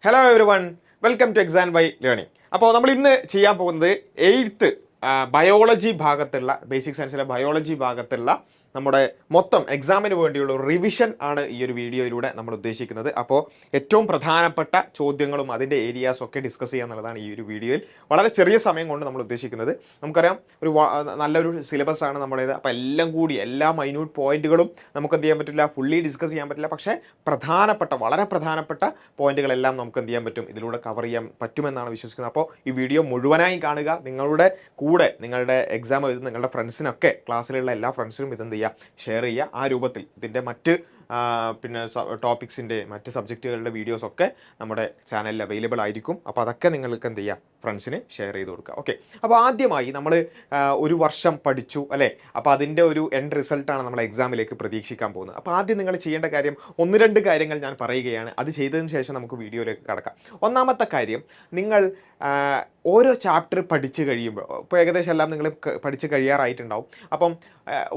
Hello everyone, welcome to exam by learning. അപ്പോൾ നമ്മൾ ഇന്ന് ചെയ്യാൻ പോകുന്നത് എയ്ത്ത് ബയോളജി ഭാഗത്തുള്ള ബേസിക് സയൻസിലെ ബയോളജി ഭാഗത്തുള്ള നമ്മുടെ മൊത്തം എക്സാമിന് വേണ്ടിയുള്ള റിവിഷൻ ആണ് ഈ ഒരു വീഡിയോയിലൂടെ നമ്മൾ ഉദ്ദേശിക്കുന്നത്. അപ്പോൾ ഏറ്റവും പ്രധാനപ്പെട്ട ചോദ്യങ്ങളും അതിൻ്റെ ഏരിയാസും ഒക്കെ ഡിസ്കസ് ചെയ്യുക എന്നുള്ളതാണ് ഈ ഒരു വീഡിയോയിൽ വളരെ ചെറിയ സമയം കൊണ്ട് നമ്മൾ ഉദ്ദേശിക്കുന്നത്. നമുക്കറിയാം നല്ലൊരു സിലബസ് ആണ് നമ്മുടേത്. അപ്പോൾ എല്ലാം കൂടി എല്ലാ മൈന്യൂട്ട് പോയിന്റുകളും നമുക്ക് എന്ത് ചെയ്യാൻ പറ്റില്ല, ഫുള്ളി ഡിസ്കസ് ചെയ്യാൻ പറ്റില്ല. പക്ഷേ വളരെ പ്രധാനപ്പെട്ട പോയിന്റുകളെല്ലാം നമുക്ക് എന്ത് ചെയ്യാൻ പറ്റും, ഇതിലൂടെ കവർ ചെയ്യാൻ പറ്റുമെന്നാണ് വിശ്വസിക്കുന്നത്. അപ്പോൾ ഈ വീഡിയോ മുഴുവനായി കാണുക. നിങ്ങളുടെ കൂടെ നിങ്ങളുടെ എക്സാം എഴുതുന്ന നിങ്ങളുടെ ഫ്രണ്ട്സിനൊക്കെ, ക്ലാസ്സിലുള്ള എല്ലാ ഫ്രണ്ട്സിനും ഇതെന്ത് ചെയ്യുക, ഷെയർ ചെയ്യുക. ആ രൂപത്തിൽ ഇതിൻ്റെ മറ്റ് പിന്നെ ടോപ്പിക്സിൻ്റെ മറ്റ് സബ്ജക്റ്റുകളുടെ വീഡിയോസൊക്കെ നമ്മുടെ ചാനലിൽ അവൈലബിൾ ആയിരിക്കും. അപ്പോൾ അതൊക്കെ നിങ്ങൾക്ക് എന്ത് ചെയ്യുക, ഫ്രണ്ട്സിന് ഷെയർ ചെയ്ത് കൊടുക്കുക. ഓക്കെ, അപ്പോൾ ആദ്യമായി നമ്മൾ ഒരു വർഷം പഠിച്ചു അല്ലേ. അപ്പോൾ അതിൻ്റെ ഒരു എൻഡ് റിസൾട്ടാണ് നമ്മൾ എക്സാമിലേക്ക് പ്രതീക്ഷിക്കാൻ പോകുന്നത്. അപ്പോൾ ആദ്യം നിങ്ങൾ ചെയ്യേണ്ട കാര്യം 1-2 കാര്യങ്ങൾ ഞാൻ പറയുകയാണ്. അത് ചെയ്തതിന് ശേഷം നമുക്ക് വീഡിയോയിലേക്ക് കടക്കാം. ഒന്നാമത്തെ കാര്യം, നിങ്ങൾ ഓരോ ചാപ്റ്റർ പഠിച്ച് കഴിയുമ്പോൾ, ഇപ്പോൾ ഏകദേശം എല്ലാം നിങ്ങൾ പഠിച്ച് കഴിയാറായിട്ടുണ്ടാവും. അപ്പം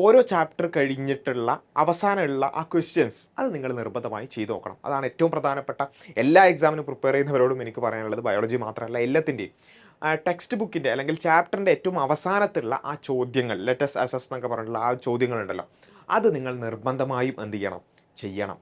ഓരോ ചാപ്റ്റർ കഴിഞ്ഞിട്ടുള്ള അവസാനമുള്ള ആ ക്വസ്റ്റ്യൻസ് അത് നിങ്ങൾ നിർബന്ധമായി ചെയ്തു നോക്കണം. അതാണ് ഏറ്റവും പ്രധാനപ്പെട്ട. എല്ലാ എക്സാമിനും പ്രിപ്പയർ ചെയ്യുന്നവരോടും എനിക്ക് പറയാനുള്ളത്, ബയോളജി മാത്രമല്ല എല്ലാത്തിൻ്റെയും ടെക്സ്റ്റ് ബുക്കിൻ്റെ അല്ലെങ്കിൽ ചാപ്റ്ററിൻ്റെ ഏറ്റവും അവസാനത്തുള്ള ആ ചോദ്യങ്ങൾ, ലെറ്റസ് അസസ് എന്നൊക്കെ പറഞ്ഞിട്ടുള്ള ആ ചോദ്യങ്ങളുണ്ടല്ലോ, അത് നിങ്ങൾ നിർബന്ധമായും എന്ത് ചെയ്യണം.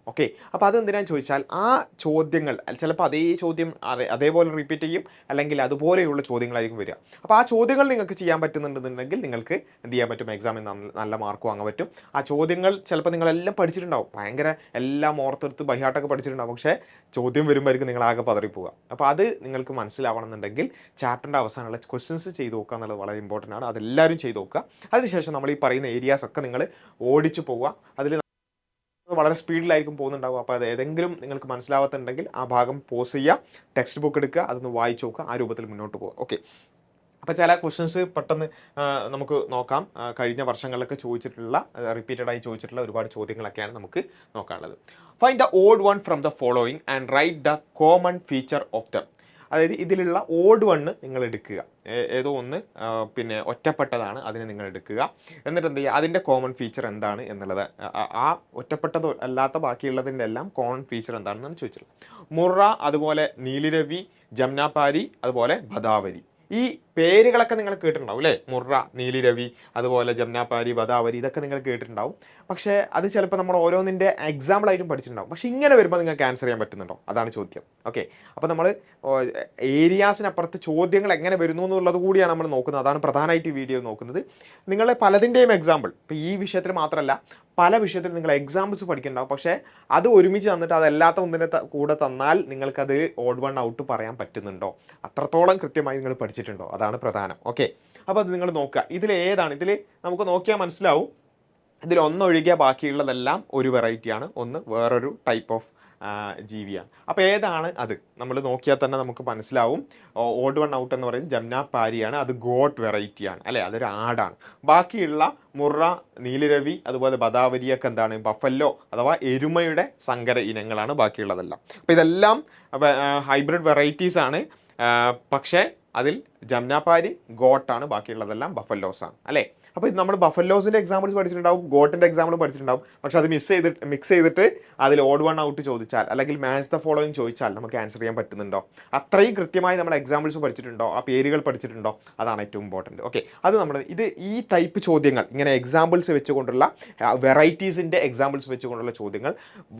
ഓക്കെ, അപ്പോൾ അതെന്തിനാന്ന് ചോദിച്ചാൽ, ആ ചോദ്യങ്ങൾ ചിലപ്പോൾ അതേ ചോദ്യം അതേപോലെ റിപ്പീറ്റ് ചെയ്യും, അല്ലെങ്കിൽ അതുപോലെയുള്ള ചോദ്യങ്ങളായിരിക്കും വരിക. അപ്പോൾ ആ ചോദ്യങ്ങൾ നിങ്ങൾക്ക് ചെയ്യാൻ പറ്റുന്നുണ്ടെന്നുണ്ടെങ്കിൽ നിങ്ങൾക്ക് എന്ത് ചെയ്യാൻ പറ്റും, എക്സാമിൽ നല്ല മാർക്ക് വാങ്ങാൻ പറ്റും. ആ ചോദ്യങ്ങൾ ചിലപ്പോൾ നിങ്ങളെല്ലാം പഠിച്ചിട്ടുണ്ടാവും, ഭയങ്കര എല്ലാം ഓർത്തെടുത്ത് ബൈഹാർട്ടൊക്കെ പഠിച്ചിട്ടുണ്ടാവും. പക്ഷേ ചോദ്യം വരുമ്പോഴേക്കും നിങ്ങൾ ആകെ പതറിപ്പോവുക. അപ്പോൾ അത് നിങ്ങൾക്ക് മനസ്സിലാവണമെന്നുണ്ടെങ്കിൽ ചാപ്റ്ററിൻ്റെ അവസാനമുള്ള ക്വസ്റ്റ്യൻസ് ചെയ്ത് നോക്കുക എന്നുള്ളത് വളരെ ഇമ്പോർട്ടൻ്റ് ആണ്. അതെല്ലാവരും ചെയ്ത് നോക്കുക. അതിനുശേഷം നമ്മൾ ഈ പറയുന്ന ഏരിയാസ് ഒക്കെ നിങ്ങൾ ഓടിച്ചു പോവുക. അതിൽ വളരെ സ്പീഡിലായിരിക്കും പോകുന്നുണ്ടാവും. അപ്പോൾ അത് ഏതെങ്കിലും നിങ്ങൾക്ക് മനസ്സിലാവാത്തുണ്ടെങ്കിൽ ആ ഭാഗം പോസ് ചെയ്യുക, ടെക്സ്റ്റ് ബുക്ക് എടുക്കുക, അതൊന്ന് വായിച്ചു നോക്കുക, ആ രൂപത്തിൽ മുന്നോട്ട് പോകുക. ഓക്കെ, അപ്പോൾ ചില ക്വസ്റ്റ്യൻസ് പെട്ടെന്ന് നമുക്ക് നോക്കാം. കഴിഞ്ഞ വർഷങ്ങളിലൊക്കെ ചോദിച്ചിട്ടുള്ള, റിപ്പീറ്റഡായി ചോദിച്ചിട്ടുള്ള ഒരുപാട് ചോദ്യങ്ങളൊക്കെയാണ് നമുക്ക് നോക്കാനുള്ളത്. Find the odd one from the following and write the common feature of them. അതായത് ഇതിലുള്ള ഓഡ് വണ്ണ് നിങ്ങൾ എടുക്കുക, ഏതോ ഒന്ന് പിന്നെ ഒറ്റപ്പെട്ടതാണ്, അതിനെ നിങ്ങൾ എടുക്കുക. എന്നിട്ട് എന്ത് ചെയ്യുക, അതിൻ്റെ കോമൺ ഫീച്ചർ എന്താണ് എന്നുള്ളത്, ആ ഒറ്റപ്പെട്ടത് അല്ലാത്ത ബാക്കിയുള്ളതിൻ്റെ എല്ലാം കോമൺ ഫീച്ചർ എന്താണെന്നാണ് ചോദിച്ചിട്ടുള്ളത്. മുറ, അതുപോലെ നീലിരവി, ജംനാപാരി, അതുപോലെ ഭദാവരി. ഈ പേരുകളൊക്കെ നിങ്ങൾ കേട്ടിട്ടുണ്ടാവും അല്ലേ. മുറ, നീലിരവി, അതുപോലെ ജംനാപാരി, ഭദാവരി, ഇതൊക്കെ നിങ്ങൾ കേട്ടിട്ടുണ്ടാവും. പക്ഷേ അത് ചിലപ്പോൾ നമ്മൾ ഓരോന്നിൻ്റെ എക്സാമ്പിളായിട്ടും പഠിച്ചിട്ടുണ്ടാവും. പക്ഷേ ഇങ്ങനെ വരുമ്പോൾ നിങ്ങൾക്ക് ആൻസർ ചെയ്യാൻ പറ്റുന്നുണ്ടോ, അതാണ് ചോദ്യം. ഓക്കെ, അപ്പോൾ നമ്മൾ ഏരിയാസിനപ്പുറത്ത് ചോദ്യങ്ങൾ എങ്ങനെ വരുന്നു എന്നുള്ളത് കൂടിയാണ് നമ്മൾ നോക്കുന്നത്. അതാണ് പ്രധാനമായിട്ട് ഈ വീഡിയോ നോക്കുന്നത്. നിങ്ങൾ പലതിൻ്റെയും എക്സാമ്പിൾ, ഇപ്പോൾ ഈ വിഷയത്തിൽ മാത്രമല്ല പല വിഷയത്തിൽ നിങ്ങൾ എക്സാമ്പിൾസ് പഠിക്കുന്നുണ്ടാവും. പക്ഷേ അത് ഒരുമിച്ച് തന്നിട്ട് അതല്ലാത്ത ഒന്നിനെ കൂടെ തന്നാൽ നിങ്ങൾക്കത് ഓഡ് വൺ ഔട്ട് പറയാൻ പറ്റുന്നുണ്ടോ, അത്രത്തോളം കൃത്യമായി നിങ്ങൾ പഠിച്ചിട്ടുണ്ടോ, അതാണ് പ്രധാനം. ഓക്കെ, അപ്പോൾ അത് നിങ്ങൾ നോക്കുക. ഇതിൽ ഏതാണ്, ഇതിൽ നമുക്ക് നോക്കിയാൽ മനസ്സിലാവും. ഇതിൽ ഒന്നൊഴികെ ബാക്കിയുള്ളതെല്ലാം ഒരു വെറൈറ്റിയാണ്, ഒന്ന് വേറൊരു ടൈപ്പ് ഓഫ് ജീവിയാണ്. അപ്പോൾ ഏതാണ് അത് നമ്മൾ നോക്കിയാൽ തന്നെ നമുക്ക് മനസ്സിലാവും. ഓഡ് വൺ ഔട്ട് എന്ന് പറയുന്നത് ജംനാപാരിയാണ്, അത് ഗോട്ട് വെറൈറ്റിയാണ് അല്ലേ, അതൊരു ആടാണ്. ബാക്കിയുള്ള മുറ, നീലിരവി, അതുപോലെ ഭദാവരിയൊക്കെ എന്താണ്, ബഫല്ലോ അഥവാ എരുമയുടെ സങ്കര ഇനങ്ങളാണ് ബാക്കിയുള്ളതെല്ലാം. അപ്പോൾ ഇതെല്ലാം ഹൈബ്രിഡ് വെറൈറ്റീസ് ആണ്. പക്ഷേ അതിൽ ജംനാപാരി ഗോട്ടാണ്, ബാക്കിയുള്ളതെല്ലാം ബഫല്ലോസാണ് അല്ലേ. അപ്പോൾ ഇത് നമ്മൾ ബഫല്ലോസിൻ്റെ എക്സാമ്പിൾസ് പഠിച്ചിട്ടുണ്ടാവും, ഗോട്ടിൻ്റെ എക്സാമ്പിൾ പഠിച്ചിട്ടുണ്ടാവും. പക്ഷെ അത് മിക്സ് ചെയ്തിട്ട് അതിൽ ഓഡ് വൺ ഔട്ട് ചോദിച്ചാൽ, അല്ലെങ്കിൽ മാച്ച് ദ ഫോളോയിങ് ചോദിച്ചാൽ നമുക്ക് ആൻസർ ചെയ്യാൻ പറ്റുന്നുണ്ടോ, അത്രയും കൃത്യമായി നമ്മൾ എക്സാമ്പിൾസ് പഠിച്ചിട്ടുണ്ടോ, ആ പേരുകൾ പഠിച്ചിട്ടുണ്ടോ, അതാണ് ഏറ്റവും ഇമ്പോർട്ടൻറ്റ്. ഓക്കെ, അത് നമ്മൾ ഈ ടൈപ്പ് ചോദ്യങ്ങൾ, ഇങ്ങനെ എക്സാമ്പിൾസ് വെച്ചുകൊണ്ടുള്ള വെറൈറ്റീസിൻ്റെ എക്സാമ്പിൾസ് വെച്ചുകൊണ്ടുള്ള ചോദ്യങ്ങൾ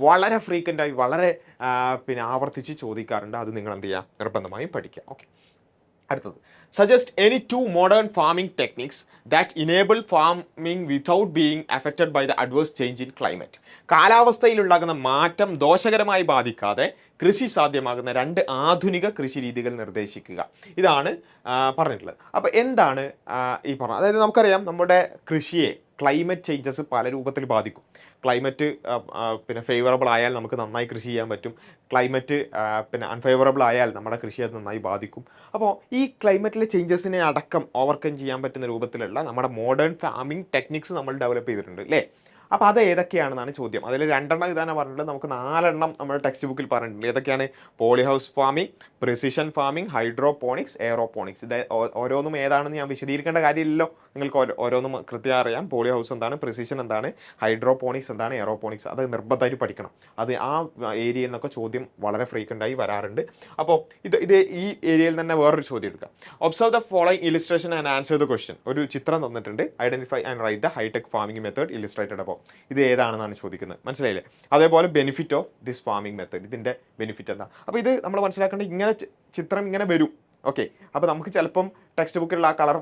വളരെ ഫ്രീക്വൻ്റായി വളരെ പിന്നെ ആവർത്തിച്ച് ചോദിക്കാറുണ്ട്. അത് നിങ്ങൾ എന്ത് ചെയ്യുക, നിർബന്ധമായും പഠിക്കുക. ഓക്കെ, അടുത്തത്, suggest any 2 modern farming techniques that enable farming without being affected by the adverse change in climate. കാലാവസ്ഥയിലുണ്ടാകുന്ന മാറ്റം ദോഷകരമായി ബാധിക്കാതെ കൃഷി സാധ്യമാകുന്ന 2 ആധുനിക കൃഷി രീതികൾ നിർദ്ദേശിക്കുക. ഇതാണ് പറഞ്ഞിട്ടുള്ളത്. അപ്പോൾ എന്താണ് ഈ പറഞ്ഞത്, അതായത് നമുക്കറിയാം നമ്മുടെ കൃഷിയെ ക്ലൈമറ്റ് ചേഞ്ചസ് പല രൂപത്തിൽ ബാധിക്കും. ക്ലൈമറ്റ് പിന്നെ ഫേവറബിൾ ആയാൽ നമുക്ക് നന്നായി കൃഷി ചെയ്യാൻ പറ്റും. ക്ലൈമറ്റ് പിന്നെ അൺഫേവറബിൾ ആയാൽ നമ്മുടെ കൃഷി അത് നന്നായി ബാധിക്കും. അപ്പോൾ ഈ ക്ലൈമറ്റിലെ ചേഞ്ചസിനെ അടക്കം ഓവർകം ചെയ്യാൻ പറ്റുന്ന രൂപത്തിലുള്ള നമ്മുടെ മോഡേൺ ഫാമിംഗ് ടെക്നിക്സ് നമ്മൾ ഡെവലപ്പ് ചെയ്തിട്ടുണ്ട് അല്ലേ. അപ്പോൾ അത് ഏതൊക്കെയാണെന്നാണ് ചോദ്യം. അതിൽ 2 ഇതാണ് പറഞ്ഞിട്ടുള്ളത്, നമുക്ക് 4 നമ്മുടെ ടെക്സ്റ്റ് ബുക്കിൽ പറഞ്ഞിട്ടുണ്ട്. ഏതൊക്കെയാണ്? Polyhouse farming, precision farming, hydroponics, aeroponics. ഇത് ഓരോന്നും ഏതാണെന്ന് ഞാൻ വിശദീകരിക്കേണ്ട കാര്യമില്ലല്ലോ, നിങ്ങൾക്ക് ഓരോന്നും കൃത്യമായി അറിയാം. പോളിഹൗസ് എന്താണ്, പ്രിസിഷൻ എന്താണ്, ഹൈഡ്രോപോണിക്സ് എന്താണ്, എയറോപോണിക്സ്. അത് നിർബന്ധമായിട്ട് പഠിക്കണം. അത് ആ ഏരിയയിൽ നിന്നൊക്കെ ചോദ്യം വളരെ ഫ്രീക്വൻ്റായി വരാറുണ്ട്. അപ്പോൾ ഇത് ഈ ഏരിയയിൽ തന്നെ വേറൊരു ചോദ്യം എടുക്കാം. Observe the following illustration and answer the question. ഒരു ചിത്രം തന്നിട്ടുണ്ട്, identify and write the hitech farming method illustrated. അപ്പോൾ ഇത് ഏതാണെന്നാണ് ചോദിക്കുന്നത്, മനസ്സിലായില്ലേ? അതേപോലെ benefit of this farming method, ഇതിൻ്റെ ബെനിഫിറ്റ് എന്താ? അപ്പോൾ ഇത് നമ്മൾ മനസ്സിലാക്കേണ്ടത് ഇങ്ങനെ ചിത്രം ഇങ്ങനെ വരും. ഓക്കെ, അപ്പോൾ നമുക്ക് ചിലപ്പം ടെക്സ്റ്റ് ബുക്കിലുള്ള ആ കളർ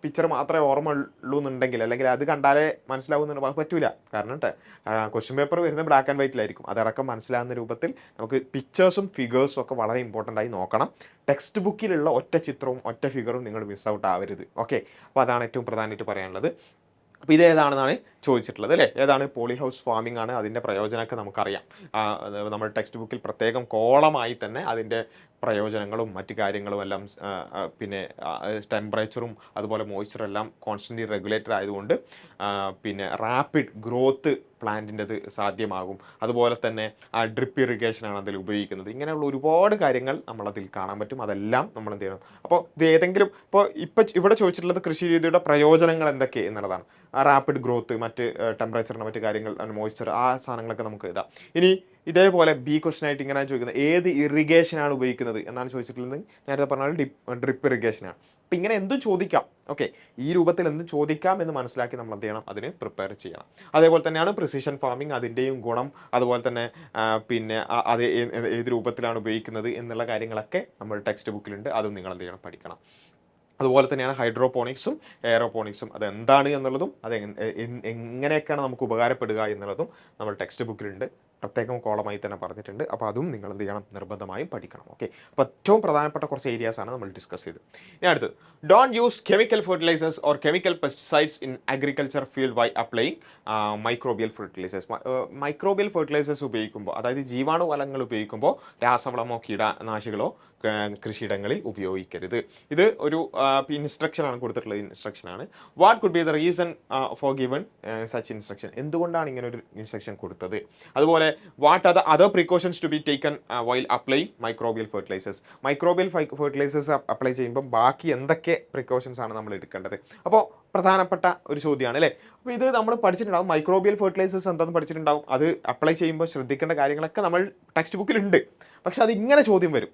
പിക്ചർ മാത്രമേ ഓർമ്മ ഉള്ളൂ എന്നുണ്ടെങ്കിൽ, അല്ലെങ്കിൽ അത് കണ്ടാലേ മനസ്സിലാവുന്നുണ്ട് പറ്റൂല. കാരണം ക്വസ്റ്റ്യൻ പേപ്പർ വരുന്നത് ബ്ലാക്ക് ആൻഡ് വൈറ്റിലായിരിക്കും. അതടക്കം മനസ്സിലാകുന്ന രൂപത്തിൽ നമുക്ക് പിക്ചേഴ്സും ഫിഗേഴ്സും ഒക്കെ വളരെ ഇമ്പോർട്ടൻ്റ് ആയി നോക്കണം. ടെക്സ്റ്റ് ബുക്കിലുള്ള ഒറ്റ ചിത്രവും ഒറ്റ ഫിഗറും നിങ്ങൾ മിസ് ഔട്ട് ആവരുത്. ഓക്കെ, അപ്പോൾ അതാണ് ഏറ്റവും പ്രധാനമായിട്ട് പറയാനുള്ളത്. അപ്പോൾ ഇത് ഏതാണെന്നാണ് ചോദിച്ചിട്ടുള്ളത് അല്ലേ? ഏതാണ്? പോളിഹൗസ് ഫാമിംഗ് ആണ്. അതിൻ്റെ പ്രയോജനമൊക്കെ നമുക്കറിയാം. നമ്മുടെ ടെക്സ്റ്റ് ബുക്കിൽ പ്രത്യേകം കോളമായി തന്നെ അതിൻ്റെ പ്രയോജനങ്ങളും മറ്റു കാര്യങ്ങളും എല്ലാം, പിന്നെ ടെമ്പറേച്ചറും അതുപോലെ മോയ്സ്ചറും എല്ലാം കോൺസ്റ്റൻ്റ്ലി റെഗുലേറ്റഡ് ആയതുകൊണ്ട് പിന്നെ റാപ്പിഡ് ഗ്രോത്ത് പ്ലാന്റിൻ്റെത് സാധ്യമാകും. അതുപോലെ തന്നെ ഡ്രിപ്പ് ഇറിഗേഷനാണ് അതിൽ ഉപയോഗിക്കുന്നത്. ഇങ്ങനെയുള്ള ഒരുപാട് കാര്യങ്ങൾ നമ്മളതിൽ കാണാൻ പറ്റും. അതെല്ലാം നമ്മൾ എന്ത് ചെയ്യണം? അപ്പോൾ ഇത് ഏതെങ്കിലും ഇപ്പോൾ ഇവിടെ ചോദിച്ചിട്ടുള്ളത് കൃഷി രീതിയുടെ പ്രയോജനങ്ങൾ എന്തൊക്കെ എന്നുള്ളതാണ്. റാപ്പിഡ് ഗ്രോത്ത്, മറ്റ് ടെമ്പറേച്ചറിൻ്റെ മറ്റു കാര്യങ്ങൾ, മോയ്സ്ചർ, ആ സാധനങ്ങളൊക്കെ നമുക്ക് ഇതാ. ഇനി ഇതേപോലെ ബി ക്വസ്റ്റൻ ആയിട്ട് ഇങ്ങനെ ചോദിക്കുന്നത്, ഏത് ഇറിഗേഷനാണ് ഉപയോഗിക്കുന്നത് എന്നാണ് ചോദിച്ചിട്ടുള്ളത്. നേരത്തെ പറഞ്ഞാൽ ഡ്രിപ്പ് ഇറിഗേഷനാണ്. അപ്പം ഇങ്ങനെ എന്തും ചോദിക്കാം. ഓക്കെ, ഈ രൂപത്തിൽ എന്തും ചോദിക്കാം എന്ന് മനസ്സിലാക്കി നമ്മൾ എന്ത് ചെയ്യണം? അതിന് പ്രിപ്പയർ ചെയ്യണം. അതേപോലെ തന്നെയാണ് പ്രിസിഷൻ ഫാമിംഗ്, അതിൻ്റെയും ഗുണം, അതുപോലെ തന്നെ പിന്നെ അത് ഏത് രൂപത്തിലാണ് ഉപയോഗിക്കുന്നത് എന്നുള്ള കാര്യങ്ങളൊക്കെ നമ്മൾ ടെക്സ്റ്റ് ബുക്കിലുണ്ട്. അതും നിങ്ങൾ എന്ത് ചെയ്യണം? പഠിക്കണം. അതുപോലെ തന്നെയാണ് ഹൈഡ്രോപോണിക്സും എയറോപോണിക്സും. അത് എന്താണ് എന്നുള്ളതും അത് എങ്ങനെയൊക്കെയാണ് നമുക്ക് ഉപകാരപ്പെടുക എന്നുള്ളതും നമ്മൾ ടെക്സ്റ്റ് ബുക്കിലുണ്ട്. പ്രത്യേകം കോളമായി തന്നെ പറഞ്ഞിട്ടുണ്ട്. അപ്പോൾ അതും നിങ്ങൾ എന്ത് ചെയ്യണം? നിർബന്ധമായും പഠിക്കണം. ഓക്കെ, അപ്പോൾ ഏറ്റവും പ്രധാനപ്പെട്ട കുറച്ച് ഏരിയാസാണ് നമ്മൾ ഡിസ്കസ് ചെയ്തത്. ഇനി അടുത്തത്, don't use chemical fertilisers or chemical pesticides in agriculture field by applying microbial fertilisers. Microbial fertilisers ഉപയോഗിക്കുമ്പോൾ, അതായത് ജീവാണു വളങ്ങൾ ഉപയോഗിക്കുമ്പോൾ രാസവളമോ കീടനാശികളോ കൃഷിയിടങ്ങളിൽ ഉപയോഗിക്കരുത്. ഇത് ഒരു ഇൻസ്ട്രക്ഷനാണ് കൊടുത്തിട്ടുള്ളത്. ഇൻസ്ട്രക്ഷനാണ്. What could be the reason for given such instruction? എന്തുകൊണ്ടാണ് ഇങ്ങനെ ഒരു ഇൻസ്ട്രക്ഷൻ കൊടുത്തത്? അതുപോലെ what are the other precautions to be taken while apply microbial fertilisers? Microbial fertilisers apply ചെയ്യുമ്പോൾ ബാക്കി എന്തൊക്കെ പ്രിക്കോഷൻസ് ആണ് നമ്മൾ എടുക്കേണ്ടത്? അപ്പോൾ പ്രധാനപ്പെട്ട ഒരു ചോദ്യമാണ് അല്ലേ? അപ്പോൾ ഇത് നമ്മൾ പഠിച്ചിട്ടുണ്ടാവും. മൈക്രോബിയൽ ഫെർട്ടിലൈസേഴ്സ് എന്താണെന്ന് പഠിച്ചിട്ടുണ്ടാവും. അത് അപ്ലൈ ചെയ്യുമ്പോൾ ശ്രദ്ധിക്കേണ്ട കാര്യങ്ങളൊക്കെ നമ്മൾ ടെക്സ്റ്റ് ബുക്കിലുണ്ട്. പക്ഷെ അത് ഇങ്ങനെ ചോദ്യം വരും.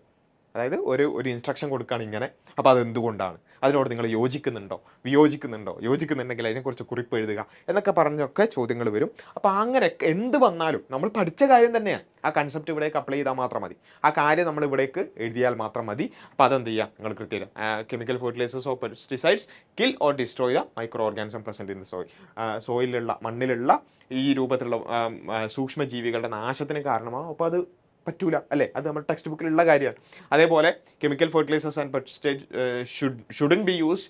അതായത് ഒരു ഇൻസ്ട്രക്ഷൻ കൊടുക്കുകയാണ് ഇങ്ങനെ. അപ്പോൾ അതെന്തുകൊണ്ടാണ്? അതിനോട് നിങ്ങൾ യോജിക്കുന്നുണ്ടോ, യോജിക്കുന്നുണ്ടെങ്കിൽ അതിനെക്കുറിച്ച് കുറിപ്പ് എഴുതുക എന്നൊക്കെ പറഞ്ഞൊക്കെ ചോദ്യങ്ങൾ വരും. അപ്പോൾ അങ്ങനെ എന്ത് വന്നാലും നമ്മൾ പഠിച്ച കാര്യം തന്നെയാണ്. ആ കൺസെപ്റ്റ് ഇവിടേക്ക് അപ്ലൈ ചെയ്താൽ മാത്രം മതി. ആ കാര്യം നമ്മൾ ഇവിടേക്ക് എഴുതിയാൽ മാത്രം മതി. അപ്പോൾ അതെന്ത് ചെയ്യുക? നിങ്ങൾ കൃത്യം chemical fertilisers or pesticides kill or destroy the micro organism present in the soil. സോയിലുള്ള മണ്ണിലുള്ള ഈ രൂപത്തിലുള്ള സൂക്ഷ്മജീവികളുടെ നാശത്തിന് കാരണമാകും. അപ്പോൾ അത് പറ്റൂല അല്ലേ? അത് നമ്മുടെ ടെക്സ്റ്റ് ബുക്കിലുള്ള കാര്യമാണ്. അതേപോലെ chemical fertilisers and pesticide shouldn't be used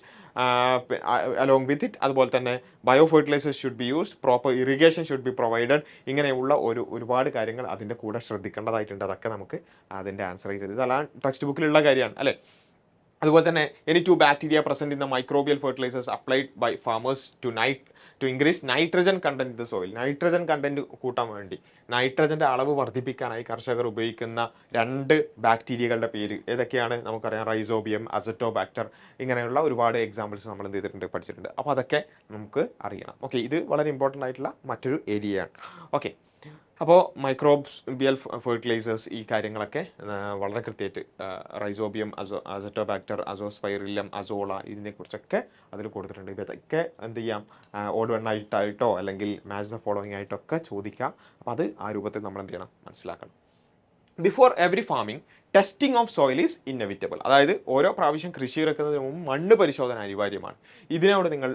along with it. അതുപോലെ തന്നെ bio fertilisers should be used, proper irrigation should be provided. ഇങ്ങനെയുള്ള ഒരുപാട് കാര്യങ്ങൾ അതിൻ്റെ കൂടെ ശ്രദ്ധിക്കേണ്ടതായിട്ടുണ്ട്. അതൊക്കെ നമുക്ക് അതിൻ്റെ ആൻസർ ചെയ്തത് ഇതെല്ലാം ടെക്സ്റ്റ് ബുക്കിലുള്ള കാര്യമാണ് അല്ലേ? അതുപോലെ തന്നെ any two bacteria present in the microbial fertilisers applied by farmers to increase nitrogen content in the soil. Nitrogen content കൂട്ടാൻ വേണ്ടി, നൈട്രജൻ്റെ അളവ് വർദ്ധിപ്പിക്കാനായി കർഷകർ ഉപയോഗിക്കുന്ന 2 ബാക്ടീരിയകളുടെ പേര് ഏതൊക്കെയാണ് നമുക്കറിയാം. Rhizobium, acetobacter. ഇങ്ങനെയുള്ള ഒരുപാട് എക്സാമ്പിൾസ് നമ്മൾ എന്ത് ചെയ്തിട്ടുണ്ട്? പഠിച്ചിട്ടുണ്ട്. അപ്പോൾ അതൊക്കെ നമുക്ക് അറിയണം. ഓക്കെ, ഇത് വളരെ ഇമ്പോർട്ടൻ്റ് ആയിട്ടുള്ള മറ്റൊരു ഏരിയയാണ്. ഓക്കെ, അപ്പോൾ മൈക്രോബിയൽ ഫെർട്ടിലൈസേഴ്സ് ഈ കാര്യങ്ങളൊക്കെ വളരെ കൃത്യമായിട്ട് റൈസോബിയം, അസറ്റോബാക്ടർ, അസോസ്പൈറില്ലം, അസോള, ഇതിനെക്കുറിച്ചൊക്കെ അതിൽ കൊടുത്തിട്ടുണ്ട്. ഇതൊക്കെ എന്ത് ചെയ്യാം? ഓഡ് വൺ ആയിട്ടോ അല്ലെങ്കിൽ മാച്ച് ദ ഫോളോയിങ് ആയിട്ടൊക്കെ ചോദിക്കാം. അപ്പോൾ അത് ആ രൂപത്തിൽ നമ്മൾ എന്ത് ചെയ്യണം? മനസ്സിലാക്കണം. Before every farming testing of soil is inevitable. അതായത് ഓരോ പ്രാവശ്യം കൃഷി ഇറക്കുന്നതിന് മുമ്പ് മണ്ണ് പരിശോധന അനിവാര്യമാണ്. ഇതിനോട് നിങ്ങൾ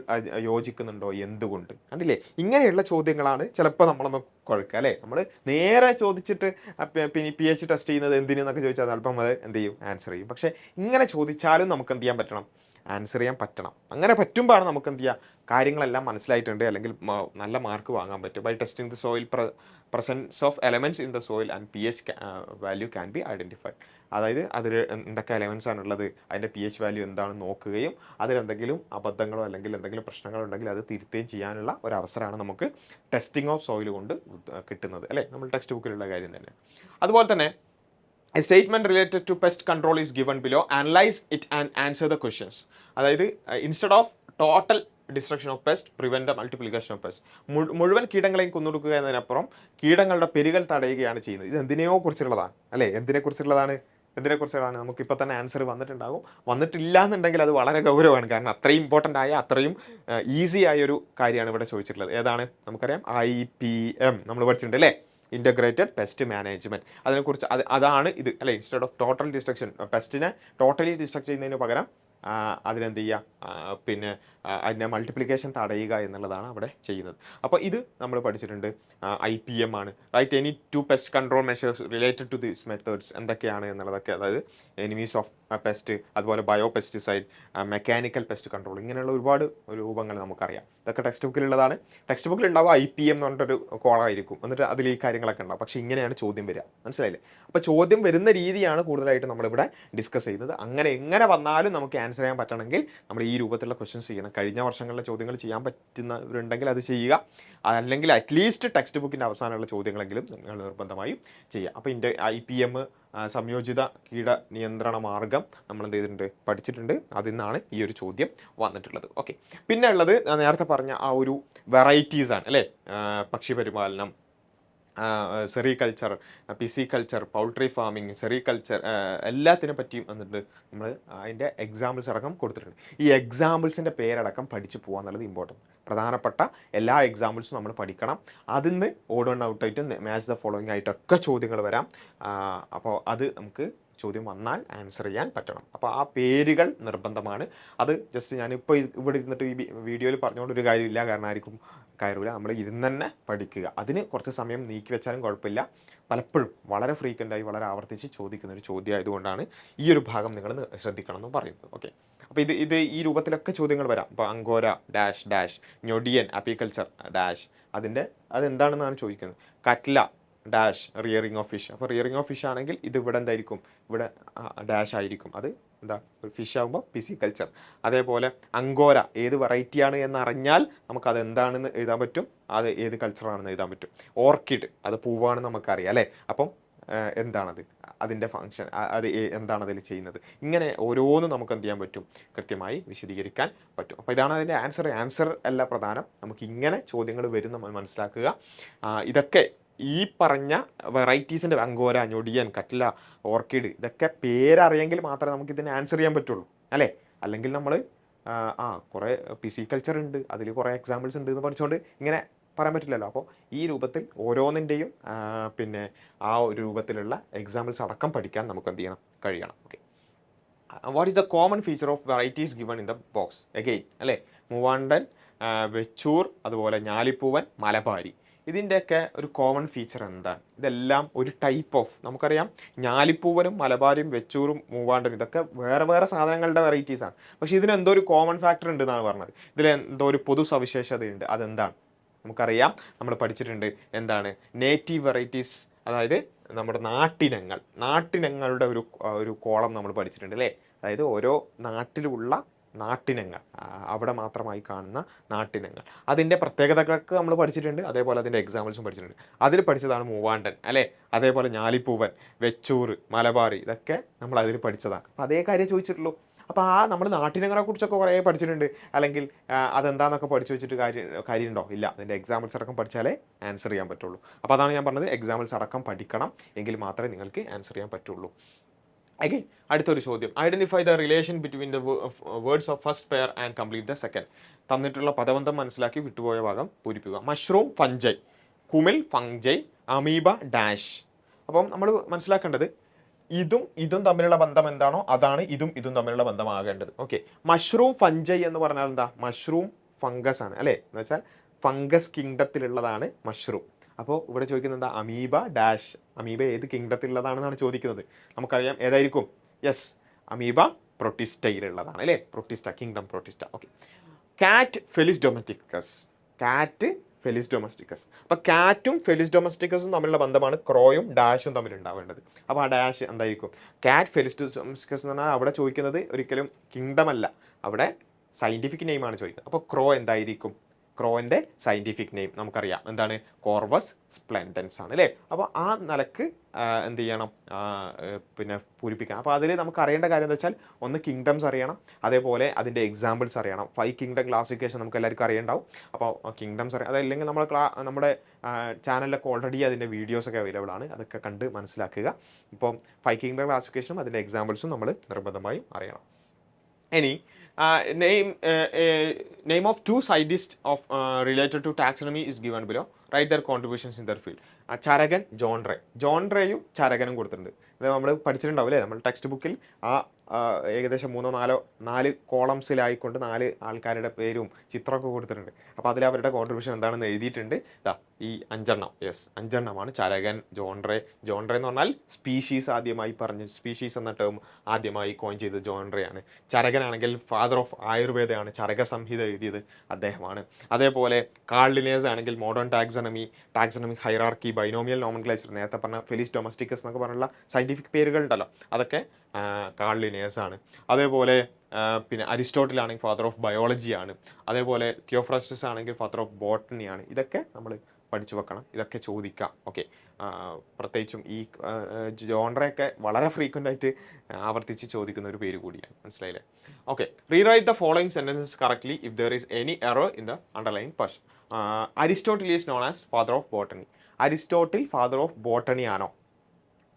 യോജിക്കുന്നുണ്ടോ? എന്തുകൊണ്ട്? കണ്ടില്ലേ? ഇങ്ങനെയുള്ള ചോദ്യങ്ങളാണ് ചിലപ്പോൾ നമ്മളൊന്ന് കുഴക്കുക അല്ലേ? നമ്മൾ നേരെ ചോദിച്ചിട്ട് പിന്നെ pH ടെസ്റ്റ് ചെയ്യുന്നത് എന്തിനെന്നൊക്കെ ചോദിച്ചാൽ അല്പം അത് എന്ത് ചെയ്യും? ആൻസർ ചെയ്യും. പക്ഷേ ഇങ്ങനെ ചോദിച്ചാലും നമുക്ക് എന്ത് ചെയ്യാൻ പറ്റണം? ആൻസർ ചെയ്യാൻ പറ്റണം. അങ്ങനെ പറ്റുമ്പോഴാണ് നമുക്ക് എന്ത് ചെയ്യുക, കാര്യങ്ങളെല്ലാം മനസ്സിലായിട്ടുണ്ട് അല്ലെങ്കിൽ നല്ല മാർക്ക് വാങ്ങാൻ പറ്റും. By testing the soil presence of elements in the soil and P H value can be identified. അതായത് അതിൽ എന്തൊക്കെ എലമെൻറ്റ്സ് ആണുള്ളത്, അതിൻ്റെ പി എച്ച് വാല്യൂ എന്താണെന്ന് നോക്കുകയും അതിലെന്തെങ്കിലും അബദ്ധങ്ങളോ അല്ലെങ്കിൽ എന്തെങ്കിലും പ്രശ്നങ്ങളോ ഉണ്ടെങ്കിൽ അത് തിരുത്തുകയും ചെയ്യാനുള്ള ഒരു അവസരമാണ് നമുക്ക് ടെസ്റ്റിംഗ് ഓഫ് സോയിൽ കൊണ്ട് കിട്ടുന്നത്, അല്ലേ? നമ്മൾ ടെക്സ്റ്റ് ബുക്കിലുള്ള കാര്യം തന്നെ. അതുപോലെ തന്നെ a statement related to pest control is given below, analyse it and answer the questions. അതായത് instead of total destruction of pest prevent the multiplication of pest, മുഴുവൻ കീടങ്ങളെയും കൊന്നൊടുക്കുക എന്നതിനപ്പുറം കീടങ്ങളുടെ പെരുകൾ തടയുകയാണ് ചെയ്യുന്നത്. ഇത് എന്തിനെയോ കുറിച്ചുള്ളതാണ്, അല്ലേ? എന്തിനെക്കുറിച്ചുള്ളതാണ്? നമുക്കിപ്പോൾ തന്നെ ആൻസർ വന്നിട്ടുണ്ടാകും. വന്നിട്ടില്ല എന്നുണ്ടെങ്കിൽ അത് വളരെ ഗൗരവമാണ്. കാരണം അത്രയും ഇമ്പോർട്ടൻ്റ് ആയ അത്രയും ഈസി ആയ ഒരു കാര്യമാണ് ഇവിടെ ചോദിച്ചിട്ടുള്ളത്. ഏതാണ്? നമുക്കറിയാം, IPM നമ്മൾ പഠിച്ചിട്ടുണ്ട്, അല്ലേ? Integrated pest management. അതിനെക്കുറിച്ച് അതാണ് ഇത്, അല്ലേ? ഇൻസ്റ്റെഡ് ഓഫ് ടോട്ടൽ ഡിസ്ട്രക്ഷൻ, പെസ്റ്റിനെ ടോട്ടലി ഡിസ്ട്രക്ട് ചെയ്യുന്നതിന് പകരം അതിനെന്ത് ചെയ്യുക, പിന്നെ അതിൻ്റെ മൾട്ടിപ്ലിക്കേഷൻ തടയുക എന്നുള്ളതാണ് അവിടെ ചെയ്യുന്നത്. അപ്പോൾ ഇത് നമ്മൾ പഠിച്ചിട്ടുണ്ട്. IPM ആണ്, right? Any to pest control measures related to these methods എന്തൊക്കെയാണ് എന്നുള്ളതൊക്കെ, അതായത് എനിമീസ് ഓഫ് പെസ്റ്റ്, അതുപോലെ bio pesticide, mechanical pest control, ഇങ്ങനെയുള്ള ഒരുപാട് രൂപങ്ങൾ നമുക്കറിയാം. ഇതൊക്കെ ടെക്സ്റ്റ് ബുക്കിലുള്ളതാണ്. ടെക്സ്റ്റ് ബുക്കിൽ ഉണ്ടാവുക IPM എന്ന് പറഞ്ഞിട്ടൊരു കോളമായിരിക്കും, എന്നിട്ട് അതിൽ ഈ കാര്യങ്ങളൊക്കെ ഉണ്ടാവും. പക്ഷേ ഇങ്ങനെയാണ് ചോദ്യം വരിക, മനസ്സിലായില്ലേ? അപ്പോൾ ചോദ്യം വരുന്ന രീതിയാണ് കൂടുതലായിട്ട് നമ്മളിവിടെ ഡിസ്കസ് ചെയ്യുന്നത്. അങ്ങനെ എങ്ങനെ വന്നാലും നമുക്ക് ആൻസർ ചെയ്യാൻ പറ്റണമെങ്കിൽ നമ്മൾ ഈ രൂപത്തിലുള്ള ക്വസ്റ്റ്യൻസ് ചെയ്യണം. കഴിഞ്ഞ വർഷങ്ങളിലെ ചോദ്യങ്ങൾ ചെയ്യാൻ പറ്റുന്നവരുണ്ടെങ്കിൽ അത് ചെയ്യുക, അല്ലെങ്കിൽ അറ്റ്ലീസ്റ്റ് ടെക്സ്റ്റ് ബുക്കിൻ്റെ അവസാനമുള്ള ചോദ്യങ്ങളെങ്കിലും നിങ്ങൾ നിർബന്ധമായും ചെയ്യുക. അപ്പോൾ IPM സംയോജിത കീട നിയന്ത്രണ മാർഗം നമ്മൾ എന്ത് ചെയ്തിട്ടുണ്ട്, പഠിച്ചിട്ടുണ്ട്. അതിൽ നിന്നാണ് ഈ ഒരു ചോദ്യം വന്നിട്ടുള്ളത്. ഓക്കെ, പിന്നെ ഉള്ളത് നേരത്തെ പറഞ്ഞ ആ ഒരു വെറൈറ്റീസാണ്, അല്ലേ? പക്ഷി പരിപാലനം, സെറികൾച്ചർ, പിസികൾച്ചർ, പൗൾട്രി ഫാമിംഗ്, സെറികൾച്ചർ, എല്ലാത്തിനെ പറ്റിയും എന്നിട്ട് നമ്മൾ അതിൻ്റെ എക്സാമ്പിൾസ് അടക്കം കൊടുത്തിട്ടുണ്ട്. ഈ എക്സാമ്പിൾസിൻ്റെ പേരടക്കം പഠിച്ചു പോകുക എന്നുള്ളത് ഇമ്പോർട്ടൻറ്റ്. പ്രധാനപ്പെട്ട എല്ലാ എക്സാമ്പിൾസും നമ്മൾ പഠിക്കണം. അതിൽ നിന്ന് ഓഡ് വൺ ഔട്ടായിട്ടും മാച്ച് ദ ഫോളോയിങ് ആയിട്ടൊക്കെ ചോദ്യങ്ങൾ വരാം. അപ്പോൾ അത് നമുക്ക് ചോദ്യം വന്നാൽ ആൻസർ ചെയ്യാൻ പറ്റണം. അപ്പോൾ ആ പേരുകൾ നിർബന്ധമാണ്. അത് ജസ്റ്റ് ഞാനിപ്പോൾ ഇവിടെ ഇരുന്നിട്ട് ഈ വീഡിയോയിൽ പറഞ്ഞുകൊണ്ട് ഒരു കാര്യമില്ല, കാരണം ആയിരിക്കും കയറില്ല. നമ്മൾ ഇരുന്ന് തന്നെ പഠിക്കുക. അതിന് കുറച്ച് സമയം നീക്കി വെച്ചാലും കുഴപ്പമില്ല. പലപ്പോഴും വളരെ ഫ്രീക്വൻ്റായി വളരെ ആവർത്തിച്ച് ചോദിക്കുന്ന ഒരു ചോദ്യം ആയതുകൊണ്ടാണ് ഈ ഒരു ഭാഗം നിങ്ങൾ ശ്രദ്ധിക്കണം എന്ന് പറയുന്നത്. ഓക്കെ, അപ്പോൾ ഇത് ഈ രൂപത്തിലൊക്കെ ചോദ്യങ്ങൾ വരാം. ഇപ്പോൾ അങ്കോര ഡാഷ് ഡാഷ്, ഞൊടിയൻ അപ്പിക്കൾച്ചർ ഡാഷ്, അതെന്താണെന്നാണ് ചോദിക്കുന്നത്. കറ്റ്ല ഡാഷ് റിയറിങ് ഓഫ് ഫിഷ്. അപ്പോൾ റിയറിങ് ഓഫ് ഫിഷ് ആണെങ്കിൽ ഇത് ഇവിടെ എന്തായിരിക്കും, ഇവിടെ ഡാഷ് ആയിരിക്കും. അത് എന്താ, ഫിഷ് ആകുമ്പോൾ പിസികൾച്ചർ. അതേപോലെ അങ്കോര ഏത് വെറൈറ്റിയാണ് എന്നറിഞ്ഞാൽ നമുക്കത് എന്താണെന്ന് എഴുതാൻ പറ്റും, അത് ഏത് കൾച്ചറാണെന്ന് എഴുതാൻ പറ്റും. ഓർക്കിഡ് അത് പൂവാണെന്ന് നമുക്കറിയാം, അല്ലേ? അപ്പം എന്താണത്, അതിൻ്റെ ഫങ്ഷൻ, അത് എന്താണ് അതിൽ ചെയ്യുന്നത്, ഇങ്ങനെ ഓരോന്നും നമുക്ക് എന്ത് ചെയ്യാൻ പറ്റും, കൃത്യമായി വിശദീകരിക്കാൻ പറ്റും. അപ്പോൾ ഇതാണ് അതിൻ്റെ ആൻസർ അല്ല പ്രധാനം. നമുക്ക് ഇങ്ങനെ ചോദ്യങ്ങൾ വരും നമ്മൾ മനസ്സിലാക്കുക. ഇതൊക്കെ ഈ പറഞ്ഞ വെറൈറ്റീസിൻ്റെ അങ്കോര, ഞൊടിയൻ, കറ്റ്ല, ഓർക്കിഡ്, ഇതൊക്കെ പേരറിയെങ്കിൽ മാത്രമേ നമുക്ക് ഇതിനെ ആൻസർ ചെയ്യാൻ പറ്റുള്ളൂ, അല്ലേ? അല്ലെങ്കിൽ നമ്മൾ കുറേ പിസികൾച്ചർ ഉണ്ട്, അതിൽ കുറേ എക്സാമ്പിൾസ് ഉണ്ട് എന്ന് പഠിച്ചുകൊണ്ട് ഇങ്ങനെ പറയാൻ പറ്റില്ലല്ലോ. അപ്പോൾ ഈ രൂപത്തിൽ ഓരോന്നിൻ്റെയും പിന്നെ ആ ഒരു രൂപത്തിലുള്ള എക്സാമ്പിൾസ് അടക്കം പഠിക്കാൻ നമുക്ക് എന്ത് ചെയ്യണം, കഴിയണം. Okay, what is the common feature of varieties given in the box? Again, അല്ലേ? മൂവാണ്ടൻ, വെച്ചൂർ, അതുപോലെ ഞാലിപ്പൂവൻ, മലബാരി, ഇതിൻ്റെയൊക്കെ ഒരു കോമൺ ഫീച്ചർ എന്താണ്? ഇതെല്ലാം ഒരു ടൈപ്പ് ഓഫ്, നമുക്കറിയാം ഞാലിപ്പൂവനും മലബാരിയും വെച്ചൂറും മൂവാണ്ടനും ഇതൊക്കെ വേറെ വേറെ സാധനങ്ങളുടെ വെറൈറ്റീസാണ്. പക്ഷേ ഇതിനെന്തോ ഒരു കോമൺ ഫാക്ടർ ഉണ്ട് എന്നാണ് പറഞ്ഞത്. ഇതിലെന്തോ ഒരു പൊതു സവിശേഷതയുണ്ട്. അതെന്താണ്? നമുക്കറിയാം, നമ്മൾ പഠിച്ചിട്ടുണ്ട്. എന്താണ്? നേറ്റീവ് വെറൈറ്റീസ്, അതായത് നമ്മുടെ നാട്ടിനങ്ങളുടെ ഒരു കോളം നമ്മൾ പഠിച്ചിട്ടുണ്ട്, അല്ലേ? അതായത് ഓരോ നാട്ടിലുള്ള നാട്ടിനങ്ങൾ, അവിടെ മാത്രമായി കാണുന്ന നാട്ടിനങ്ങൾ, അതിൻ്റെ പ്രത്യേകതകളൊക്കെ നമ്മൾ പഠിച്ചിട്ടുണ്ട്. അതേപോലെ അതിൻ്റെ എക്സാമ്പിൾസും പഠിച്ചിട്ടുണ്ട്. അതിൽ പഠിച്ചതാണ് മൂവാണ്ടൻ, അല്ലേ? അതേപോലെ ഞാലിപ്പൂവൻ, വെച്ചൂർ, മലബാറി, ഇതൊക്കെ നമ്മൾ അതിൽ പഠിച്ചതാണ്. അപ്പോൾ അതേ കാര്യം ചോദിച്ചിട്ടുള്ളൂ. അപ്പോൾ നമ്മൾ നാട്ടിനങ്ങളെ കുറിച്ചൊക്കെ കുറേ പഠിച്ചിട്ടുണ്ട്, അല്ലെങ്കിൽ അതെന്താണെന്നൊക്കെ പഠിച്ചു വെച്ചിട്ട് കാര്യമുണ്ടോ? ഇല്ല. അതിൻ്റെ എക്സാമ്പിൾസ് അടക്കം പഠിച്ചാലേ ആൻസർ ചെയ്യാൻ പറ്റുള്ളൂ. അപ്പോൾ അതാണ് ഞാൻ പറഞ്ഞത്, എക്സാമ്പിൾസ് അടക്കം പഠിക്കണം, എങ്കിൽ മാത്രമേ നിങ്ങൾക്ക് ആൻസർ ചെയ്യാൻ പറ്റുള്ളൂ. ഓക്കെ, അടുത്തൊരു ചോദ്യം. Identify the relation between the words of first pair and complete the second. തന്നിട്ടുള്ള പദബന്ധം മനസ്സിലാക്കി വിട്ടുപോയ ഭാഗം പൂരിപ്പിക്കുക. മഷ്റൂം ഫഞ്ചൈ, കുമിൽ ഫങ്ജൈ, അമീബ ഡാഷ്. അപ്പം നമ്മൾ മനസ്സിലാക്കേണ്ടത് ഇതും തമ്മിലുള്ള ബന്ധം എന്താണോ അതാണ് ഇതും തമ്മിലുള്ള ബന്ധമാകേണ്ടത്. ഓക്കെ, മഷ്റൂം ഫഞ്ചൈ എന്ന് പറഞ്ഞാൽ എന്താ? മഷ്റൂം ഫംഗസ് ആണ്, അല്ലേ? എന്ന് വെച്ചാൽ ഫംഗസ് കിങ്ഡത്തിലുള്ളതാണ് മഷ്റൂം. അപ്പോൾ ഇവിടെ ചോദിക്കുന്നത് എന്താ? Amoeba dash. അമീബ ഏത് കിങ്ഡത്തിലുള്ളതാണെന്നാണ് ചോദിക്കുന്നത്. നമുക്കറിയാം ഏതായിരിക്കും? യെസ്, അമീബ പ്രൊട്ടിസ്റ്റയിലുള്ളതാണ് അല്ലേ, പ്രൊട്ടിസ്റ്റ, കിങ്ഡം പ്രൊട്ടിസ്റ്റ. ഓക്കെ. കാറ്റ് ഫെലിസ് ഡൊമസ്റ്റിക്കസ്, കാറ്റ് ഫെലിസ് ഡൊമസ്റ്റിക്കസ്. അപ്പോൾ കാറ്റും ഫെലിസ് ഡൊമസ്റ്റിക്കസും തമ്മിലുള്ള ബന്ധമാണ് ക്രോയും ഡാഷും തമ്മിൽ ഉണ്ടാവേണ്ടത്. അപ്പോൾ ആ ഡാഷ് എന്തായിരിക്കും? കാറ്റ് ഫെലിസ് ഡൊമസ്റ്റിക്കസ് എന്ന് പറഞ്ഞാൽ അവിടെ ചോദിക്കുന്നത് ഒരിക്കലും കിങ്ഡം അല്ല, അവിടെ സയൻറ്റിഫിക് നെയിമാണ് ചോദിക്കുന്നത്. അപ്പോൾ ക്രോ എന്തായിരിക്കും? ക്രോൻ്റെ സയൻറ്റിഫിക് നെയിം നമുക്കറിയാം, എന്താണ്? കോർവസ് സ്പ്ലെൻഡൻസ് ആണ് അല്ലേ. അപ്പോൾ ആ നിലക്ക് എന്ത് ചെയ്യണം? പിന്നെ പൂരിപ്പിക്കണം. അപ്പോൾ അതിൽ നമുക്ക് അറിയേണ്ട കാര്യം എന്താ വെച്ചാൽ, ഒന്ന് കിങ്ഡംസ് അറിയണം, അതേപോലെ അതിൻ്റെ എക്സാമ്പിൾസ് അറിയണം. 5 കിങ്ഡം ക്ലാസിഫിക്കേഷൻ നമുക്ക് എല്ലാവർക്കും അറിയണ്ടാവും. അപ്പോൾ കിങ്ഡംസ് അറിയാം, അതല്ലെങ്കിൽ നമ്മുടെ ചാനലിലൊക്കെ ഓൾറെഡി അതിൻ്റെ വീഡിയോസൊക്കെ അവൈലബിൾ ആണ്, അതൊക്കെ കണ്ട് മനസ്സിലാക്കുക. ഇപ്പം 5 കിങ്ഡം ക്ലാസിഫിക്കേഷനും അതിൻ്റെ എക്സാമ്പിൾസും നമ്മൾ നിർബന്ധമായും അറിയണം. ഇനി name of 2 scientists of related to taxonomy is given below. Write their contributions in their field. Charakan, John റേയും ചരകനും കൊടുത്തിട്ടുണ്ട്. ഇത് നമ്മൾ പഠിച്ചിട്ടുണ്ടാവും അല്ലേ, നമ്മൾ ടെക്സ്റ്റ് ബുക്കിൽ ഏകദേശം 3-4 കോളംസിലായിക്കൊണ്ട് 4 ആൾക്കാരുടെ പേരും ചിത്രമൊക്കെ കൊടുത്തിട്ടുണ്ട്. അപ്പോൾ അതിൽ അവരുടെ കോൺട്രിബ്യൂഷൻ എന്താണെന്ന് എഴുതിയിട്ടുണ്ട്. ഈ 5 5 ചരകൻ, ജോൺ റേ എന്ന് പറഞ്ഞാൽ സ്പീഷീസ് ആദ്യമായി സ്പീഷീസ് എന്ന ടേം ആദ്യമായി കോയിൻ ചെയ്തത് ജോൺ-റേ ആണ്. ചരകനാണെങ്കിൽ ഫാദർ ഓഫ് ആയുർവേദയാണ്, ചരക സംഹിത എഴുതിയത് അദ്ദേഹമാണ്. അതേപോലെ കാൾ ലിനേഴ്സ് ആണെങ്കിൽ മോഡേൺ ടാക്സണമി ഹൈറാർക്കി, ബൈനോമിയൽ നോമൻക്ലേച്ചർ, നേരത്തെ പറഞ്ഞ ഫെലിസ് ഡൊമസ്റ്റിക്കസ് എന്നൊക്കെ പറഞ്ഞുള്ള സയൻറ്റിഫിക് പേരുകൾ ഉണ്ടല്ലോ, അതൊക്കെ കാൾ ലിനേഴ്സ് ആണ്. അതേപോലെ പിന്നെ അരിസ്റ്റോട്ടിൽ ആണെങ്കിൽ ഫാദർ ഓഫ് ബയോളജി ആണ്. അതേപോലെ തിയോഫ്രാസ്റ്റസ് ആണെങ്കിൽ ഫാദർ ഓഫ് ബോട്ടണി ആണ്. ഇതൊക്കെ നമ്മൾ പഠിച്ചു വെക്കണം, ഇതൊക്കെ ചോദിക്കാം. ഓക്കെ. പ്രത്യേകിച്ചും ഈ ജോൺറയൊക്കെ വളരെ ഫ്രീക്വൻ്റ് ആയിട്ട് ആവർത്തിച്ച് ചോദിക്കുന്ന ഒരു പേര് കൂടിയാണ്, മനസ്സിലായില്ലേ? Okay. Rewrite the following sentences correctly if there is any error in the underline portion. Aristotle is known as father of botany. Aristotle father of botany ആണോ?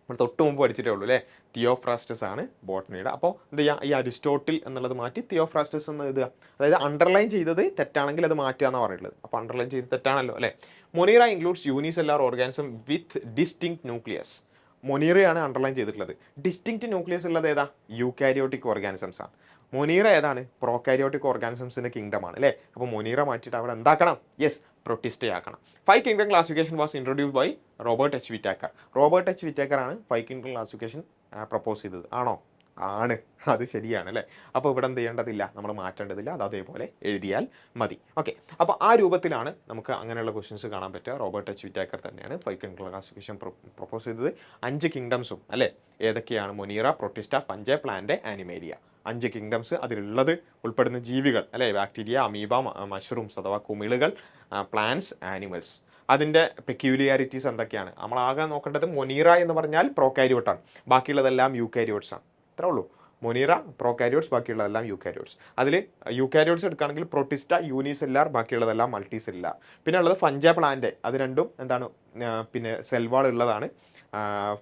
നമ്മൾ തൊട്ട് മുമ്പ് പഠിച്ചിട്ടേ ഉള്ളൂ അല്ലേ, തിയോഫ്രാസ്റ്റസ് ആണ് ബോട്ടണിയുടെ. അപ്പോൾ എന്ത് ചെയ്യുക, ഈ അരിസ്റ്റോട്ടിൽ എന്നുള്ളത് മാറ്റി തിയോഫ്രാസ്റ്റസ് എന്ന് എഴുതുക. അതായത് അണ്ടർലൈൻ ചെയ്തത് തെറ്റാണെങ്കിൽ അത് മാറ്റുക എന്നാണ് പറഞ്ഞിട്ടുള്ളത്. അപ്പോൾ അണ്ടർലൈൻ ചെയ്ത് തെറ്റാണല്ലോ അല്ലേ. Monera includes unicellular organism with distinct nucleus. മൊനീറയാണ് underline ചെയ്തിട്ടുള്ളത്. ഡിസ്റ്റിങ്ക്ട് ന്യൂക്ലിയസ് ഉള്ളത് ഏതാ? യൂക്കാരിയോട്ടിക് ഓർഗാനിസംസ് ആണ്. മൊനീറ ഏതാണ്? പ്രോകാരിയോട്ടിക് ഓർഗാനിസംസിൻ്റെ കിങ്ഡം ആണ് അല്ലേ. അപ്പോൾ മൊനീറ മാറ്റിയിട്ട് അവിടെ എന്താക്കണം? യെസ്, പ്രൊട്ടിസ്റ്റേ ആക്കണം. 5 kingdom classification was introduce by Robert H Whittaker. Robert H Whittaker ആണ് 5 കിങ്ഡം ക്ലാസിഫിക്കേഷൻ പ്രപ്പോസ് ചെയ്തത്. ആണോ? ആണ്, അത് ശരിയാണ് അല്ലേ. അപ്പോൾ ഇവിടെ എന്ത് ചെയ്യേണ്ടതില്ല, നമ്മൾ മാറ്റേണ്ടതില്ല, അത് അതേപോലെ എഴുതിയാൽ മതി. ഓക്കെ. അപ്പോൾ ആ രൂപത്തിലാണ് നമുക്ക് അങ്ങനെയുള്ള ക്വസ്റ്റ്യൻസ് കാണാൻ പറ്റുക. റോബർട്ട് എച്ച് വിറ്റാക്കർ തന്നെയാണ് 5 കിങ്ഡം ക്ലാസിഫിക്കേഷൻ പ്രപ്പോസ് ചെയ്തത്. 5 കിങ്ഡംസും അല്ലേ, ഏതൊക്കെയാണ്? Monera, Protista, fungi, plant, Animalia. 5 kingdoms. അതിലുള്ളത് ഉൾപ്പെടുന്ന ജീവികൾ അല്ലേ, ബാക്ടീരിയ, അമീബ, മഷ്റൂംസ് അഥവാ കുമിളുകൾ, പ്ലാന്റ്സ്, ആനിമൽസ്. അതിൻ്റെ പെക്യൂലിയാരിറ്റീസ് എന്തൊക്കെയാണ്? നമ്മളാകെ നോക്കേണ്ടത് മൊനീറ എന്ന് പറഞ്ഞാൽ പ്രോകാരിയോട്ടാണ്, ബാക്കിയുള്ളതെല്ലാം യൂക്കാരിയോട്സ് ആണ്. അത്രേ ഉള്ളൂ. മൊനീറ, പ്രോകാരിയോട്സ്, ബാക്കിയുള്ളതെല്ലാം യൂക്കാരിയോട്സ്. അതിൽ യൂക്കാരിയോട്സ് എടുക്കുകയാണെങ്കിൽ പ്രൊട്ടിസ്റ്റ, യൂണിസെല്ലാർ, ബാക്കിയുള്ളതെല്ലാം മൾട്ടിസെല്ലാർ. പിന്നെ ഉള്ളത് ഫഞ്ച, പ്ലാന്റ്. അത് രണ്ടും എന്താണ്? പിന്നെ സെൽവാൾ ഉള്ളതാണ്.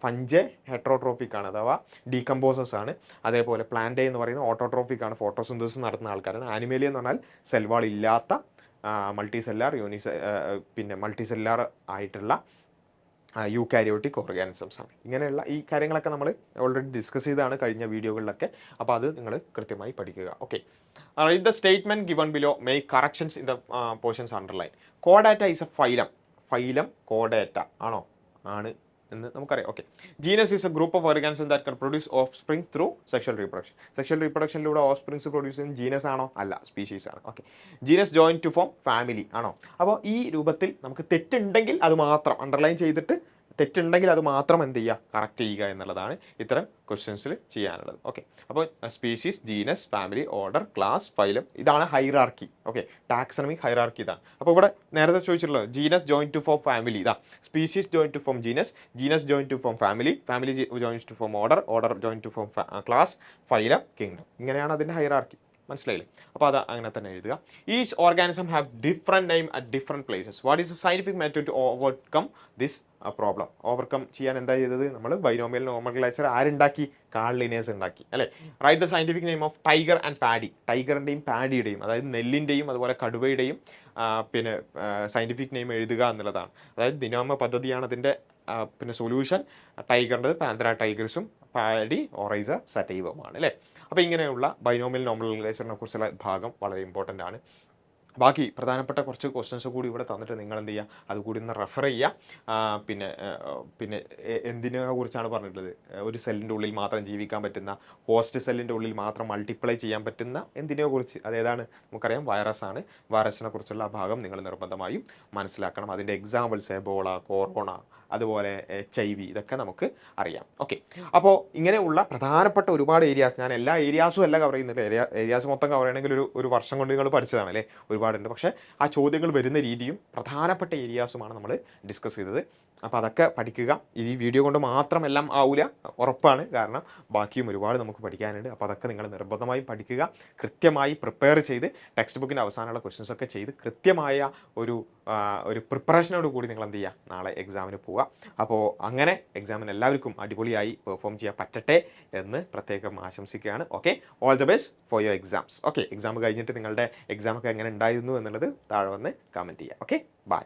ഫഞ്ചെ ഹെട്രോട്രോഫിക് ആണ്, അഥവാ ഡീകമ്പോസേഴ്സ് ആണ്. അതേപോലെ പ്ലാന്റ് എന്ന് പറയുന്നത് ഓട്ടോട്രോഫിക് ആണ്, ഫോട്ടോസിന്തസിസ് നടത്തുന്ന ആൾക്കാരാണ്. ആനിമേലിയ എന്ന് പറഞ്ഞാൽ സെൽവാൾ ഇല്ലാത്ത മൾട്ടിസെല്ലാർ, പിന്നെ മൾട്ടിസെല്ലാർ ആയിട്ടുള്ള യൂക്കാരിയോട്ടിക് ഓർഗാനിസംസ് ആണ്. ഇങ്ങനെയുള്ള ഈ കാര്യങ്ങളൊക്കെ നമ്മൾ ഓൾറെഡി ഡിസ്കസ് ചെയ്താണ് കഴിഞ്ഞ വീഡിയോകളിലൊക്കെ. അപ്പോൾ അത് നിങ്ങൾ കൃത്യമായി പഠിക്കുക. Okay. The statement given below make corrections in the portions underline. കോഡാറ്റ is A phylum കോഡാറ്റ ആണോ? ആണ് എന്ന് നമുക്കറിയാം. Okay. Genus is A group of organism that can produce of springs through sexual reproduction. Sexual റീപ്രൊഡക്ഷനിലൂടെ of springs produce ചെയ്യുന്ന genus ആണോ? അല്ല, species ആണ്. Okay. Genus join to form family ആണോ? അപ്പോൾ ഈ രൂപത്തിൽ നമുക്ക് തെറ്റുണ്ടെങ്കിൽ അത് മാത്രം അണ്ടർലൈൻ ചെയ്തിട്ട് തെറ്റുണ്ടെങ്കിൽ അത് മാത്രം എന്ത് ചെയ്യുക, കറക്റ്റ് ചെയ്യുക എന്നുള്ളതാണ് ഇത്തരം ക്വസ്റ്റ്യൻസിൽ ചെയ്യാനുള്ളത്. ഓക്കെ. അപ്പോൾ species, genus, family, order, class, phylum, ഇതാണ് ഹൈറാർക്കി. ഓക്കെ. ടാക്സണമിക് ഹൈറാർക്കി ഇതാണ്. അപ്പോൾ ഇവിടെ നേരത്തെ ചോദിച്ചിട്ടുള്ളത് genus join to form family, ഇതാ species join to form genus, genus join to form family, family joins to form order, order join to form class, phylum, kingdom. ഇങ്ങനെയാണ് അതിൻ്റെ hierarchy. മനസ്സിലായില്ലേ? അപ്പോൾ അത് അങ്ങനെ തന്നെ എഴുതുക. Each organism have different name at different places. What is the scientific method to overcome this problem? Overcome ചെയ്യാൻ എന്താ ചെയ്തത്? നമ്മൾ ബൈനോമിയൽ നോമൻക്ലേച്ചർ ആരുണ്ടാക്കി? കാൾ ലിനേഴ്സ് ഉണ്ടാക്കി അല്ലേ. Write the scientific name of tiger and paddy. ടൈഗറിൻ്റെയും പാഡിയുടെയും, അതായത് നെല്ലിൻ്റെയും അതുപോലെ കടുവയുടെയും പിന്നെ സയൻറ്റിഫിക് നെയിം എഴുതുക എന്നുള്ളതാണ്. അതായത് ദിനാമ പദ്ധതിയാണ് അതിൻ്റെ പിന്നെ സൊല്യൂഷൻ. ടൈഗറിൻ്റെ പാന്ത്രാ ടൈഗർസും, പാഡി ഓറൈസ സറ്റൈവമാണ് അല്ലേ. അപ്പോൾ ഇങ്ങനെയുള്ള ബൈനോമിയൽ നോമൻക്ലേച്ചറിനെ കുറിച്ചുള്ള ഭാഗം വളരെ ഇമ്പോർട്ടൻ്റ് ആണ്. ബാക്കി പ്രധാനപ്പെട്ട കുറച്ച് ക്വസ്റ്റ്യൻസ് കൂടി ഇവിടെ തന്നിട്ട് നിങ്ങൾ എന്ത് ചെയ്യുക, അതുകൂടി ഒന്ന് റെഫർ ചെയ്യുക. പിന്നെ പിന്നെ എന്തിനെ കുറിച്ചാണ് പറഞ്ഞിട്ടുള്ളത്, ഒരു സെല്ലിൻ്റെ ഉള്ളിൽ മാത്രം ജീവിക്കാൻ പറ്റുന്ന, ഹോസ്റ്റ് സെല്ലിൻ്റെ ഉള്ളിൽ മാത്രം മൾട്ടിപ്ലൈ ചെയ്യാൻ പറ്റുന്ന എന്തിനെ കുറിച്ച്, അതേതാണ് നമുക്കറിയാം, വൈറസ് ആണ്. വൈറസിനെ കുറിച്ചുള്ള ഭാഗം നിങ്ങൾ നിർബന്ധമായും മനസ്സിലാക്കണം. അതിൻ്റെ എക്സാമ്പിൾസ് എബോള, കൊറോണ, അതുപോലെ HIV, ഇതൊക്കെ നമുക്ക് അറിയാം. ഓക്കെ, അപ്പോൾ ഇങ്ങനെയുള്ള പ്രധാനപ്പെട്ട ഒരുപാട് ഏരിയാസ്, ഞാൻ എല്ലാ ഏരിയാസും അല്ല കവർ ചെയ്യുന്നില്ല, ഏരിയാസ് മൊത്തം കവർ ചെയ്യണമെങ്കിൽ ഒരു വർഷം കൊണ്ട് നിങ്ങൾ പഠിച്ചതാണ് അല്ലേ, ഒരുപാടുണ്ട്. പക്ഷേ ആ ചോദ്യങ്ങൾ വരുന്ന രീതിയും പ്രധാനപ്പെട്ട ഏരിയാസുമാണ് നമ്മൾ ഡിസ്കസ് ചെയ്തത്. അപ്പോൾ അതൊക്കെ പഠിക്കുക. ഈ വീഡിയോ കൊണ്ട് മാത്രം എല്ലാം ആവില്ല, ഉറപ്പാണ്, കാരണം ബാക്കിയും ഒരുപാട് നമുക്ക് പഠിക്കാനുണ്ട്. അപ്പോൾ അതൊക്കെ നിങ്ങൾ നിർബന്ധമായും പഠിക്കുക. കൃത്യമായി പ്രിപ്പയർ ചെയ്ത് ടെക്സ്റ്റ് ബുക്കിൻ്റെ അവസാനമുള്ള ക്വസ്റ്റ്യൻസ് ഒക്കെ ചെയ്ത് കൃത്യമായ ഒരു പ്രിപ്പറേഷനോട് കൂടി നിങ്ങൾ എന്ത് ചെയ്യുക, നാളെ എക്സാമിന് പോവുക. അപ്പോൾ അങ്ങനെ എക്സാമിന് എല്ലാവർക്കും അടിപൊളിയായി പെർഫോം ചെയ്യാൻ പറ്റട്ടെ എന്ന് പ്രത്യേകം ആശംസിക്കുകയാണ്. Okay, all the best for your exams. Okay, exam കഴിഞ്ഞിട്ട് നിങ്ങളുടെ എക്സാം ഒക്കെ എങ്ങനെ ഉണ്ടായിരുന്നു എന്നുള്ളത് താഴെ വന്ന് കമൻറ്റ് ചെയ്യുക. Okay, by.